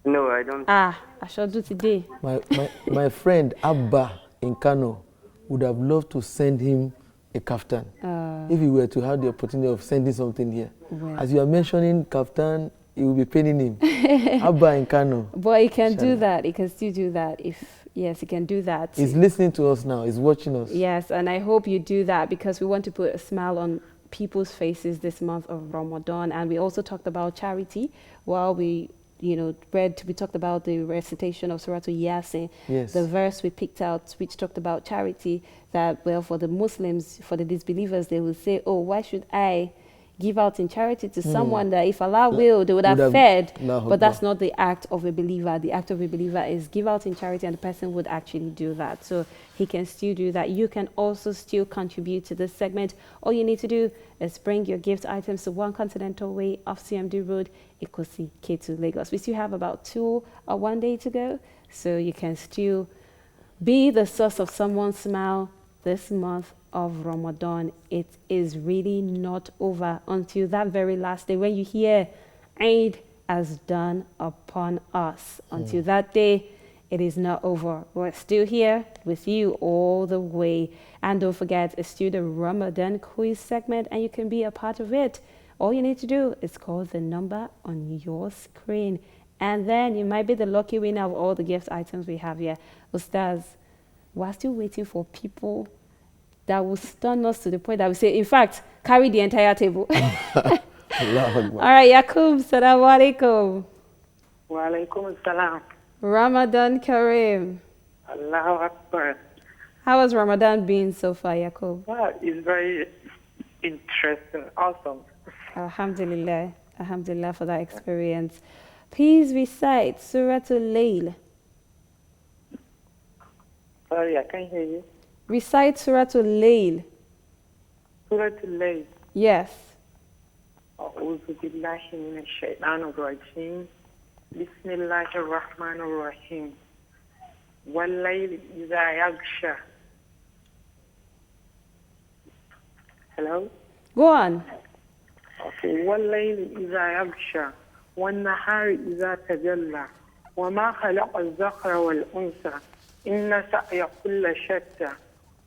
No, I don't. Ashodu today. my friend Abba in Kano would have loved to send him a kaftan if he were to have the opportunity of sending something here. Well. As you are mentioning kaftan, it will be paining him. Abba in Kano. But he can do Inshallah. that. He can still do that. Yes, he can do that. He's listening to us now. He's watching us. Yes, and I hope you do that because we want to put a smile on people's faces this month of Ramadan. And we also talked about charity while we talked about the recitation of Surah Yasin. Yes. The verse we picked out, which talked about charity, that, well, for the Muslims, for the disbelievers, they will say, oh, why should I give out in charity to someone that if Allah will, they would have fed. But that's not the act of a believer. The act of a believer is give out in charity, and the person would actually do that. So he can still do that. You can also still contribute to this segment. All you need to do is bring your gift items to 1 Continental Way off CMD Road, Ikosi, K2, Lagos. We still have about 2 or 1 day to go. So you can still be the source of someone's smile this month of Ramadan. It is really not over until that very last day when you hear Eid has done upon us. Until that day, it is not over. We're still here with you all the way. And don't forget, it's still the Ramadan quiz segment and you can be a part of it. All you need to do is call the number on your screen. And then you might be the lucky winner of all the gift items we have here. Ustaz, we're still waiting for people that will stun us to the point that we say, in fact, carry the entire table. All right, Yakub, salaam alaikum. Wa alaikum assalam. Ramadan Kareem. Allahu Akbar. How has Ramadan been so far, Yakub? Well, it's very interesting, awesome. Alhamdulillah. Alhamdulillah for that experience. Please recite Surah Al-Layl. Sorry, I can't hear you. Recite Surah Al-Layl. Surah Al-Layl. Yes. أعوذ بالله من الشيطان الرجيم. بسم الله الرحمن الرحيم. والليل إذا يغشى. Hello? Go on. Okay. والليل إذا يغشى والنهار إذا تجلى وما خلق الذكر والأنثى إن سعي كل شتى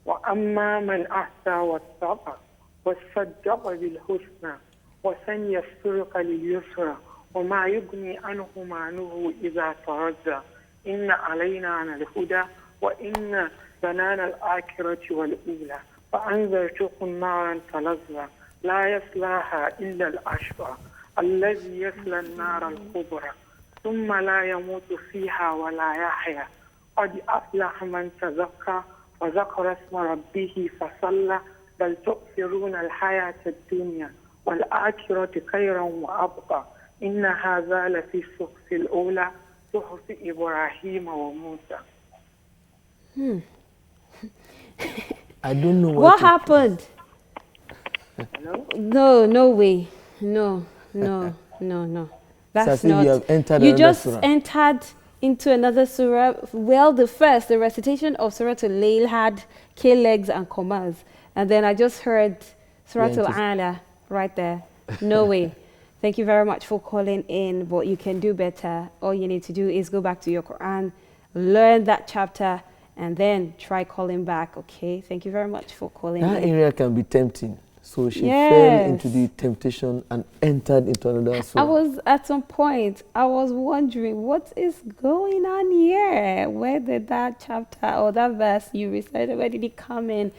وأما من أحسى واتقى وصدق بالحسنى وسنيسرك لليسرى وما يغني عنه ماله إذا تردى إن علينا الهدى وإن لنا الآخرة والأولى فأنذرتكم نارا تلظى لا يصلاها إلا الأشقى الذي يصلى النار الكبرى ثم لا يموت فيها ولا يحيا قد أفلح من تزكى وذكر اسم ربه فصلى بل تؤثرون الحياة الدنيا والآخرة خيرا وأبقى إن هذا لفي الصحف الأولى صحف إبراهيم وموسى. I don't know what happened. No way. No. That's so not. You have entered you just surah. entered into another surah. Well, the recitation of Surah Al-Layl had K-legs and commas. And then I just heard Surah Al-Ala right there. No way. Thank you very much for calling in, but you can do better. All you need to do is go back to your Quran, learn that chapter, and then try calling back, okay? Thank you very much for calling in. That area can be tempting. So she fell into the temptation and entered into another surah. At some point, I was wondering, what is going on here? Where did that chapter or that verse you recited, where did it come in?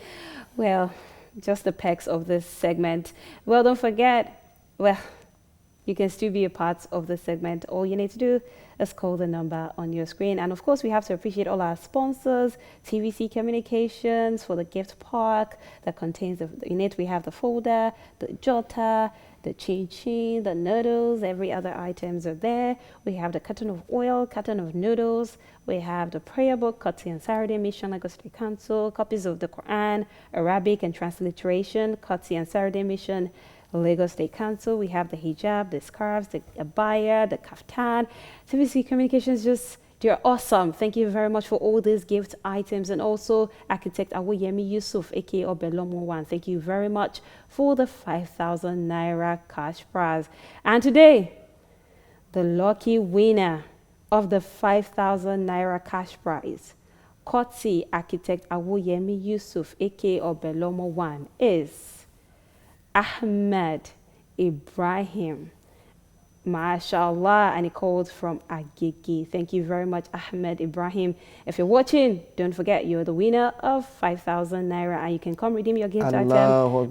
Well, just the perks of this segment. Well, don't forget, you can still be a part of the segment. All you need to do Let's call the number on your screen. And of course, we have to appreciate all our sponsors, TVC Communications for the gift pack that contains in it we have the folder, the jota, the chin, the noodles, every other items are there. We have the carton of oil, carton of noodles. We have the prayer book, Qatsi and Saturday Mission, Lagos State Council, copies of the Quran, Arabic and transliteration, Qatsi and Saturday Mission, Lagos State Council. We have the hijab, the scarves, the abaya, the kaftan. TVC Communications, just you're awesome. Thank you very much for all these gift items. And also architect Awoyemi Yusuf, aka Obelomo One. Thank you very much for the 5,000 Naira cash prize. And today, the lucky winner of the 5,000 Naira cash prize, Qatsi architect Awoyemi Yusuf, aka Obelomo One, is Ahmed Ibrahim. MashaAllah, and he called from Agege. Thank you very much, Ahmed Ibrahim. If you're watching, don't forget you're the winner of 5,000 Naira, and you can come redeem your gift item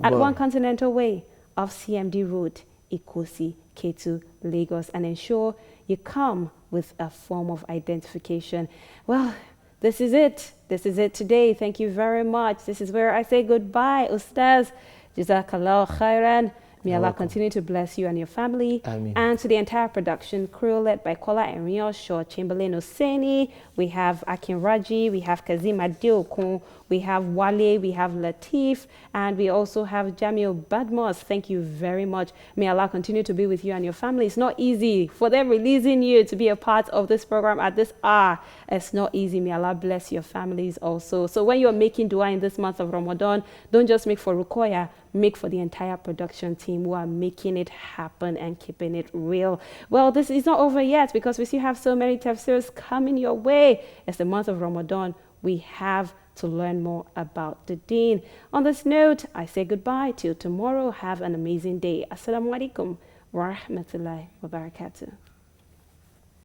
at One Continental Way of CMD Road, Ikosi, Ketu, Lagos, and ensure you come with a form of identification. Well, this is it. This is it today. Thank you very much. This is where I say goodbye. Ustaz, Jazakallah khairan. May Allah continue to bless you and your family. Ameen. And to the entire production crew led by Kola and Rio Shaw, Chamberlain Oseni, we have Akin Raji, we have Kazim Adeokun, we have Wale, we have Latif, and we also have Jamil Badmos. Thank you very much. May Allah continue to be with you and your family. It's not easy for them releasing you to be a part of this program at this hour. It's not easy. May Allah bless your families also. So when you're making dua in this month of Ramadan, don't just make for Ruqayyah, make for the entire production team who are making it happen and keeping it real. Well, this is not over yet because we still have so many tafsirs coming your way. It's the month of Ramadan. We have to learn more about the deen. On this note, I say goodbye till tomorrow. Have an amazing day. Assalamu alaikum wa rahmatullahi wa barakatuh.